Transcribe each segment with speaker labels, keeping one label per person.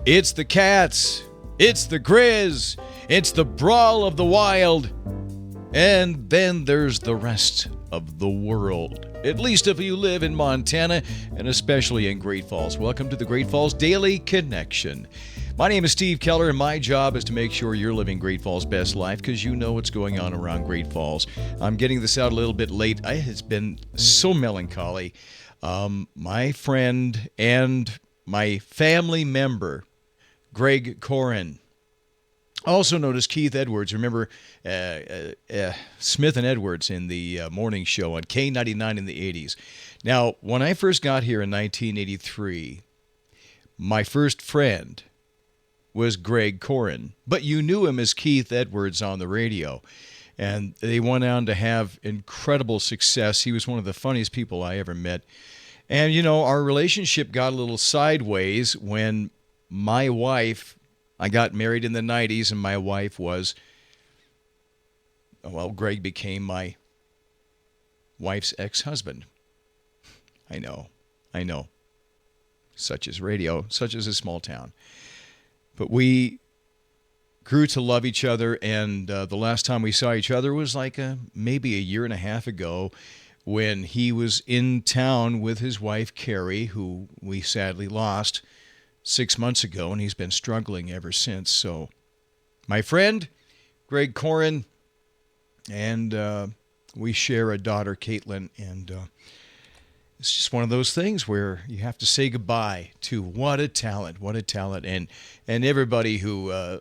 Speaker 1: It's the cats. It's the Griz. It's the brawl of the wild. And then there's the rest of the world. At least if you live in Montana, and especially in Great Falls. Welcome to the Great Falls Daily Connection. My name is Steve Keller, and my job is to make sure you're living Great Falls' best life because you know what's going on around Great Falls. I'm getting this out a little bit late. It's been so melancholy. My friend and my family member, Greg Korin, also known as Keith Edwards. Remember Smith and Edwards in the morning show on K99 in the 80s. Now, when I first got here in 1983, my first friend was Greg Korin, but you knew him as Keith Edwards on the radio. And they went on to have incredible success. He was one of the funniest people I ever met. And, you know, our relationship got a little sideways when my wife, I got married in the 90s, and my wife was, well, Greg became my wife's ex-husband. I know. Such is radio, such is a small town. But we grew to love each other, and the last time we saw each other was like maybe a year and a half ago when he was in town with his wife, Carrie, who we sadly lost 6 months ago, and he's been struggling ever since. So my friend, Greg Korin, and we share a daughter, Caitlin, and it's just one of those things where you have to say goodbye to what a talent, and everybody who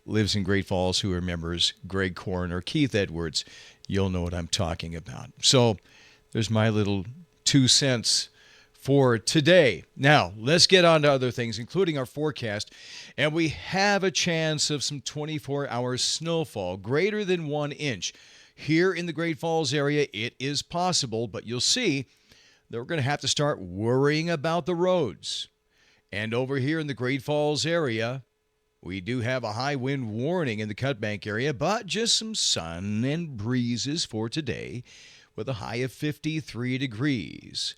Speaker 1: lives in Great Falls who remembers Greg Korin-or-Keith Edwards, you'll know what I'm talking about. So there's my little 2 cents for today. Now, let's get on to other things, including our forecast. And we have a chance of some 24-hour snowfall, greater than 1 inch. Here in the Great Falls area, it is possible, but you'll see that we're going to have to start worrying about the roads. And over here in the Great Falls area, we do have a high wind warning in the Cutbank area, but just some sun and breezes for today with a high of 53 degrees.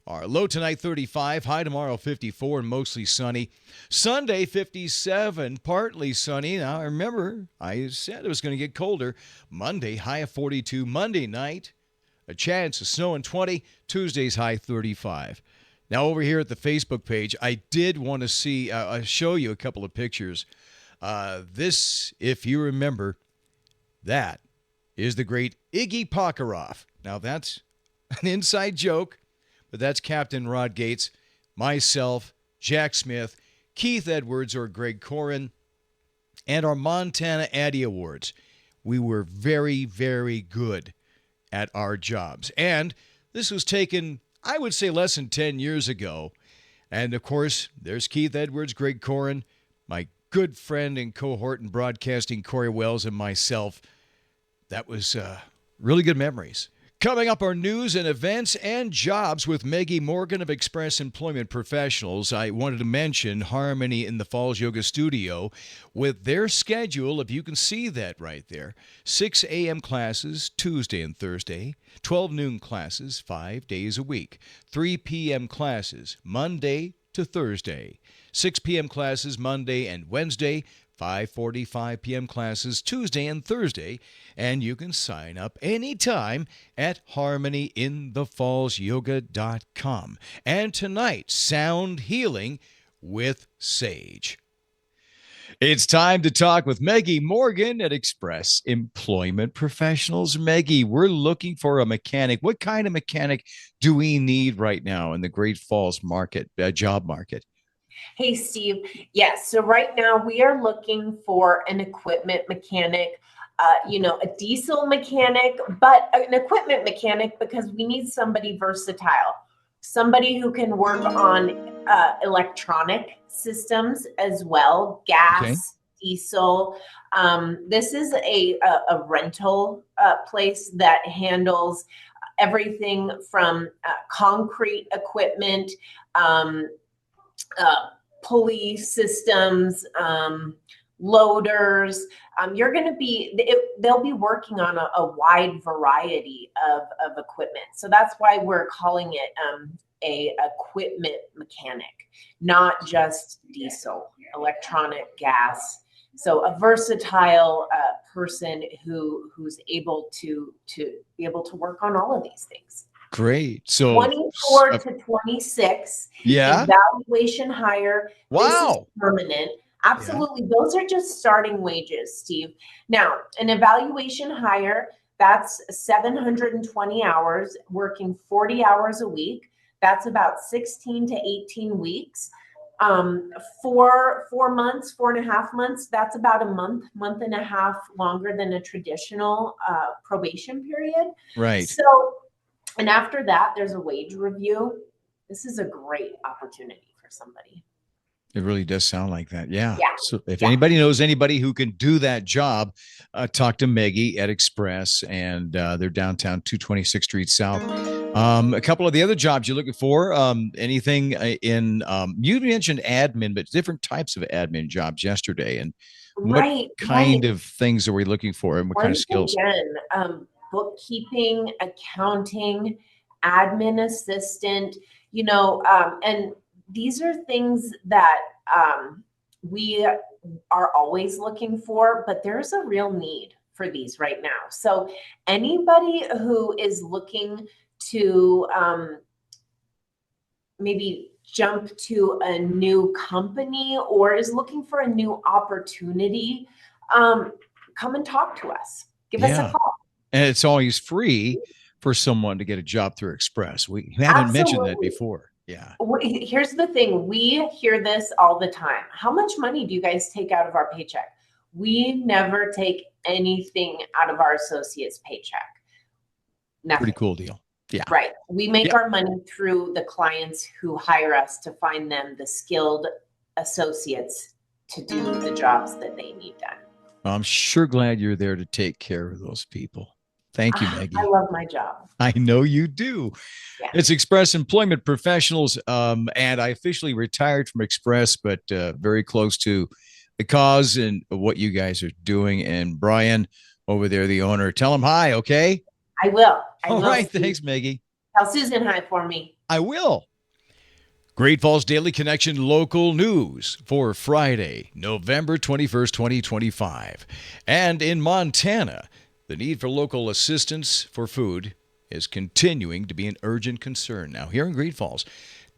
Speaker 1: Our low tonight, 35. High tomorrow, 54 and mostly sunny. Sunday, 57, partly sunny. Now, remember, I said it was going to get colder. Monday, high of 42. Monday night, a chance of snow and 20. Tuesday's high, 35. Now, over here at the Facebook page, I did want to show you a couple of pictures. This, if you remember, that is the great Iggy Pockeroff. Now, that's an inside joke. But that's Captain Rod Gates, myself, Jack Smith, Keith Edwards or Greg Korin, and our Montana Addy Awards. We were very, very good at our jobs. And this was taken, I would say, less than 10 years ago. And, of course, there's Keith Edwards, Greg Korin, my good friend and cohort in broadcasting, Corey Wells, and myself. That was really good memories. Coming up are news and events and jobs with Maggie Morgan of Express Employment Professionals. I wanted to mention Harmony in the Falls Yoga Studio with their schedule, if you can see that right there. 6 a.m. classes Tuesday and Thursday, 12 noon classes 5 days a week, 3 p.m. classes Monday to Thursday, 6 p.m. classes Monday and Wednesday, 5:45 p.m. classes Tuesday and Thursday, and you can sign up anytime at harmonyinthefallsyoga.com. And tonight, sound healing with Sage. It's time to talk with Maggie Morgan at Express Employment Professionals. Maggie, we're looking for a mechanic. What kind of mechanic do we need right now in the Great Falls market, job market?
Speaker 2: Hey, Steve. Yes. So right now we are looking for an equipment mechanic, a diesel mechanic, but an equipment mechanic because we need somebody versatile, somebody who can work on electronic systems as well, gas, okay, diesel. This is a rental place that handles everything from concrete equipment, pulley systems, loaders. They'll be working on a wide variety of equipment. So that's why we're calling it a equipment mechanic, not just diesel, electronic, gas. So a versatile person who's able to be able to work on all of these things.
Speaker 1: Great. So
Speaker 2: 24 to 26.
Speaker 1: Yeah.
Speaker 2: Evaluation hire.
Speaker 1: Wow.
Speaker 2: This is permanent. Absolutely. Yeah. Those are just starting wages, Steve. Now, an evaluation hire, that's 720 hours, working 40 hours a week. That's about 16 to 18 weeks. 4 months, 4.5 months, that's about a month and a half longer than a traditional probation period.
Speaker 1: Right.
Speaker 2: So, and after that, there's a wage review. This is a great opportunity for somebody.
Speaker 1: It really does sound like that. Yeah.
Speaker 2: Yeah.
Speaker 1: So if anybody knows anybody who can do that job, talk to Maggie at Express, and they're downtown 226th Street South. A couple of the other jobs you're looking for, anything in, you mentioned admin, but different types of admin jobs yesterday. And what kind of things are we looking for, and what kind of skills?
Speaker 2: Again, bookkeeping, accounting, admin assistant, and these are things that we are always looking for, but there's a real need for these right now. So anybody who is looking to maybe jump to a new company or is looking for a new opportunity, come and talk to us. Give us a call.
Speaker 1: And it's always free for someone to get a job through Express. We haven't mentioned that before. Yeah.
Speaker 2: Here's the thing. We hear this all the time. How much money do you guys take out of our paycheck? We never take anything out of our associates' paycheck. Nothing.
Speaker 1: Pretty cool deal. Yeah.
Speaker 2: Right. We make our money through the clients who hire us to find them the skilled associates to do the jobs that they need done.
Speaker 1: I'm sure glad you're there to take care of those people. Thank you, Maggie.
Speaker 2: I love my job.
Speaker 1: I know you do. Yeah. It's Express Employment Professionals, and I officially retired from Express, but very close to the cause and what you guys are doing. And Brian over there, the owner, tell him hi, okay?
Speaker 2: I will.
Speaker 1: All right. Thanks, Maggie.
Speaker 2: Tell Susan hi for me.
Speaker 1: I will. Great Falls Daily Connection local news for Friday, November 21st, 2025. And in Montana, the need for local assistance for food is continuing to be an urgent concern. Now, here in Great Falls,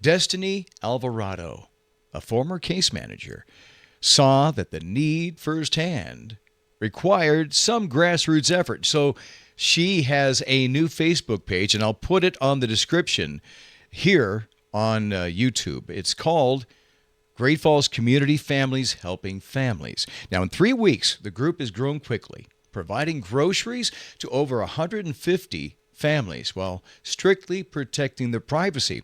Speaker 1: Destany Alvarado, a former case manager, saw that the need firsthand required some grassroots effort. So she has a new Facebook page, and I'll put it on the description here on YouTube. It's called Great Falls Community Families Helping Families. Now, in 3 weeks, the group has grown quickly, providing groceries to over 150 families while strictly protecting their privacy.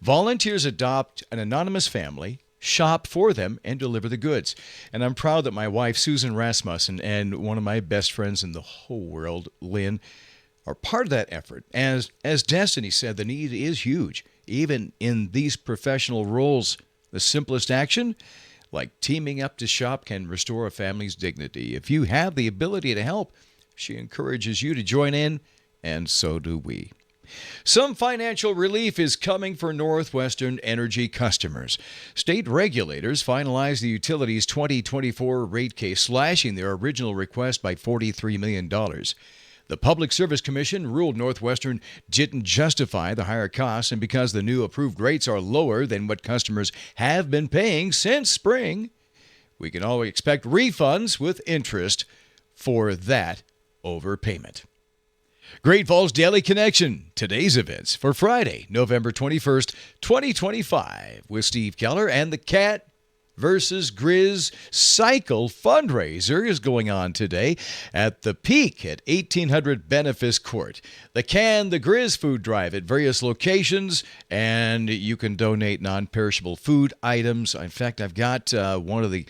Speaker 1: Volunteers adopt an anonymous family, shop for them, and deliver the goods. And I'm proud that my wife, Susan Rasmussen, and one of my best friends in the whole world, Lynne, are part of that effort. As Destany said, the need is huge. Even in these professional roles, the simplest action, like teaming up to shop, can restore a family's dignity. If you have the ability to help, she encourages you to join in, and so do we. Some financial relief is coming for NorthWestern Energy customers. State regulators finalized the utility's 2024 rate case, slashing their original request by $43 million. The Public Service Commission ruled NorthWestern didn't justify the higher costs, and because the new approved rates are lower than what customers have been paying since spring, we can always expect refunds with interest for that overpayment. Great Falls Daily Connection, today's events for Friday, November 21st, 2025, with Steve Keller and the Cat-Griz Cycle fundraiser is going on today at the Peak at 1800 Benefice Court. The Cat-Griz food drive at various locations, and you can donate non-perishable food items. In fact, I've got one of the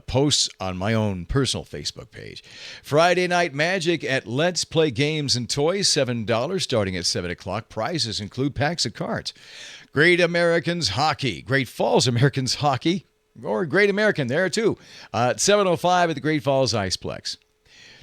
Speaker 1: posts on my own personal Facebook page. Friday Night Magic at Let's Play Games and Toys, $7 starting at 7 o'clock. Prizes include packs of cards. Great Americans Hockey, Great Falls Americans Hockey, or Great American there too, at 7:05 at the Great Falls Iceplex.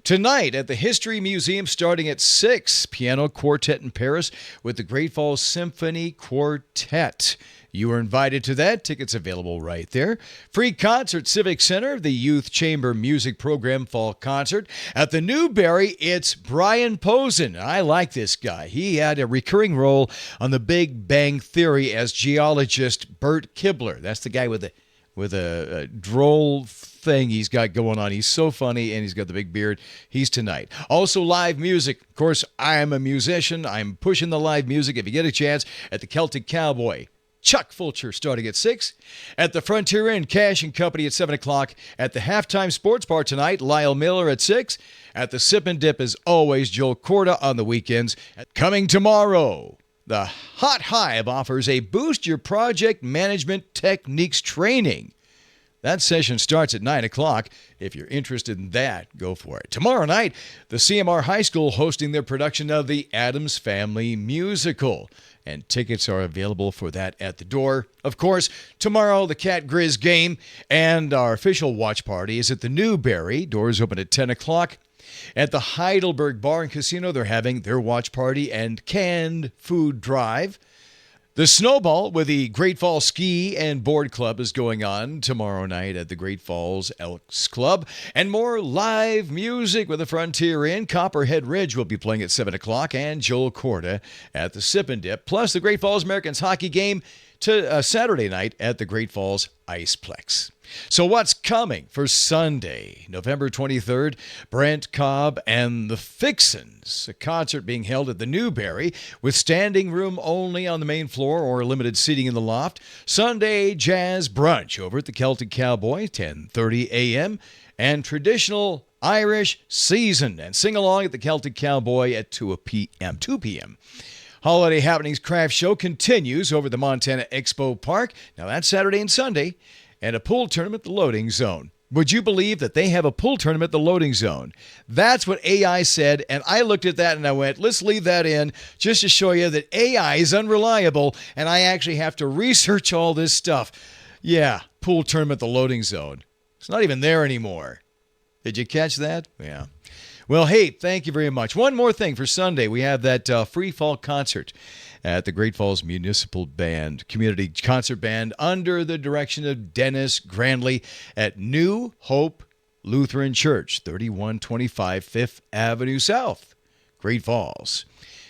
Speaker 1: Tonight at the History Museum starting at 6, piano quartet in Paris with the Great Falls Symphony Quartet. You are invited to that. Tickets available right there. Free concert, Civic Center, the Youth Chamber Music Program Fall Concert. At the Newberry, it's Brian Posen. I like this guy. He had a recurring role on The Big Bang Theory as geologist Bert Kibler. That's the guy with a droll thing he's got going on. He's so funny, and he's got the big beard. He's tonight. Also, live music. Of course, I'm a musician. I'm pushing the live music if you get a chance at the Celtic Cowboy. Chuck Fulcher starting at 6. At the Frontier Inn, Cash and Company at 7 o'clock. At the Halftime Sports Bar tonight, Lyle Miller at 6. At the Sip and Dip, as always, Joel Corda on the weekends. Coming tomorrow, the Hot Hive offers a Boost Your Project Management Techniques training. That session starts at 9 o'clock. If you're interested in that, go for it. Tomorrow night, the CMR High School hosting their production of the Addams Family Musical. And tickets are available for that at the door. Of course, tomorrow, the Cat-Griz game and our official watch party is at the Newberry. Doors open at 10 o'clock. At the Heidelberg Bar and Casino, they're having their watch party and canned food drive. The Snowball with the Great Falls Ski and Board Club is going on tomorrow night at the Great Falls Elks Club. And more live music with the Frontier Inn. Copperhead Ridge will be playing at 7 o'clock, and Joel Corda at the Sip and Dip. Plus the Great Falls Americans hockey game to Saturday night at the Great Falls Iceplex. So what's coming for Sunday, November 23rd? Brent Cobb and the Fixins, a concert being held at the Newberry with standing room only on the main floor or limited seating in the loft. Sunday jazz brunch over at the Celtic Cowboy, 10:30 a.m., and traditional Irish season and sing along at the Celtic Cowboy at 2 p.m. Holiday Happenings Craft Show continues over the Montana Expo Park. Now that's Saturday and Sunday. And a pool tournament at the Loading Zone. Would you believe that they have a pool tournament at the Loading Zone? That's what AI said, and I looked at that and I went, let's leave that in just to show you that AI is unreliable, and I actually have to research all this stuff. Yeah, pool tournament at the Loading Zone. It's not even there anymore. Did you catch that? Yeah. Well, hey, thank you very much. One more thing for Sunday. We have that free fall concert at the Great Falls Municipal Band, Community Concert Band, under the direction of Dennis Grandley at New Hope Lutheran Church, 3125 5th Avenue South, Great Falls.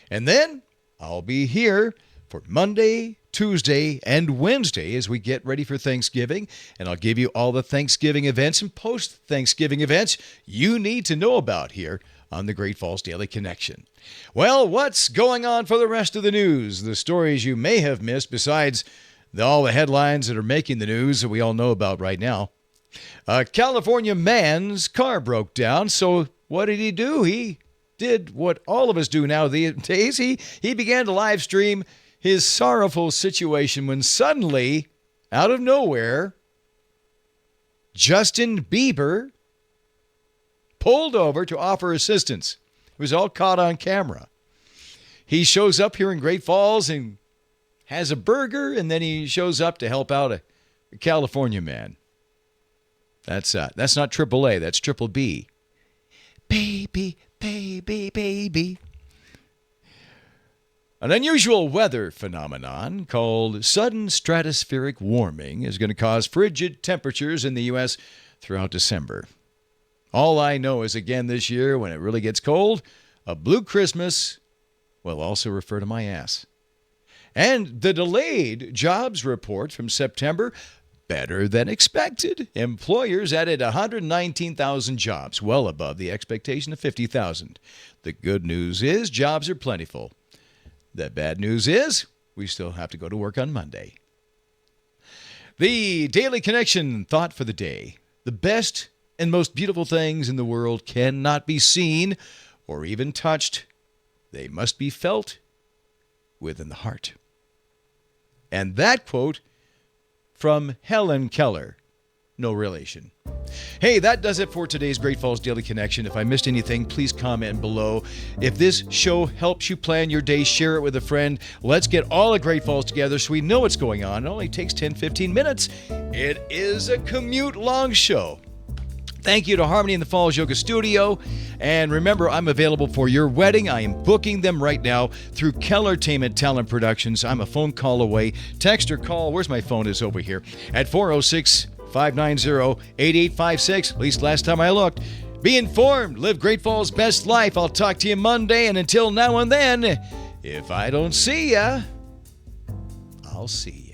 Speaker 1: And then I'll be here for Monday, Tuesday, and Wednesday as we get ready for Thanksgiving, and I'll give you all the Thanksgiving events and post-Thanksgiving events you need to know about here on the Great Falls Daily Connection. Well, what's going on for the rest of the news? The stories you may have missed besides all the headlines that are making the news that we all know about right now. A California man's car broke down, so what did he do? He did what all of us do nowadays. He began to live stream his sorrowful situation when suddenly, out of nowhere, Justin Bieber pulled over to offer assistance. It was all caught on camera. He shows up here in Great Falls and has a burger, and then he shows up to help out a California man. That's not AAA, that's Triple B. Baby, baby, baby. An unusual weather phenomenon called sudden stratospheric warming is going to cause frigid temperatures in the U.S. throughout December. All I know is, again, this year, when it really gets cold, a blue Christmas will also refer to my ass. And the delayed jobs report from September, better than expected. Employers added 119,000 jobs, well above the expectation of 50,000. The good news is jobs are plentiful. The bad news is we still have to go to work on Monday. The Daily Connection thought for the day. The best and most beautiful things in the world cannot be seen or even touched. They must be felt within the heart. And that quote from Helen Keller, no relation. Hey, that does it for today's Great Falls Daily Connection. If I missed anything, please comment below. If this show helps you plan your day, share it with a friend. Let's get all of Great Falls together so we know what's going on. It only takes 10-15 minutes. It is a commute-long show. Thank you to Harmony in the Falls Yoga Studio. And remember, I'm available for your wedding. I am booking them right now through Keller Talent Productions. I'm a phone call away. Text or call. Where's my phone? Is over here at 406-590-8856. At least last time I looked. Be informed. Live Great Falls' best life. I'll talk to you Monday. And until now and then, if I don't see ya, I'll see ya.